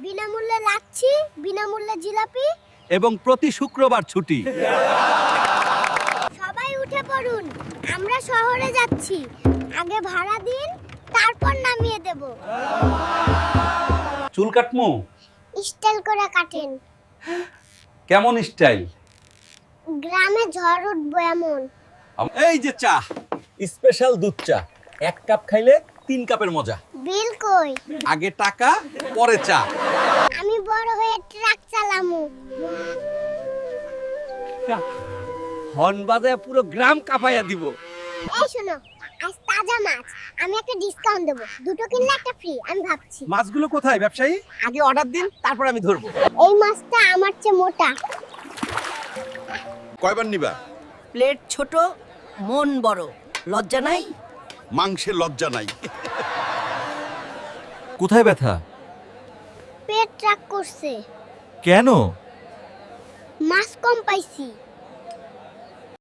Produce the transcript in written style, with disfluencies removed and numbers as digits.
বিনামূল্যে লাচ্ছি, বিনামূল্যে জিলাপি। এবং প্রতি শুক্রবার ছুটি। সবাই উঠে পড়ুন, আমরা শহরে যাচ্ছি। আগে ভাড়া দিন, তারপর নামিয়ে দেব। চুল কাটমু? স্টাইল করে কাটেন। কেমন স্টাইল? গ্রামে ঝড় উঠবো এমন। এই যে চা, স্পেশাল দুধ চা। 1 কাপ খাইলে 3 কাপের মজা। বিল কই? আগে টাকা, পরে চা। আমি বড় হয়ে ট্রাক চালামু। হর্ন বাজায় পুরো গ্রাম কাঁপাইয়া দিব। এই শোনো, আজ তাজা মাছ, আমি একটা ডিসকাউন্ট দেব। দুটো কিনলে একটা ফ্রি, আমি ভাবছি। মাছগুলো কোথায় ব্যবসায়ী? আগে অর্ডার দিন, তারপর আমি ধরবো। এই মাছটা আমার চেয়ে মোটা। কয়বার নিবা? প্লেট ছোট, মন বড়, লজ্জা নাই। মাংসের লজ্জা নাই। কোথায় ব্যথা? পেট ট্রাক করছে। কেন? মাছ কম পাইছি।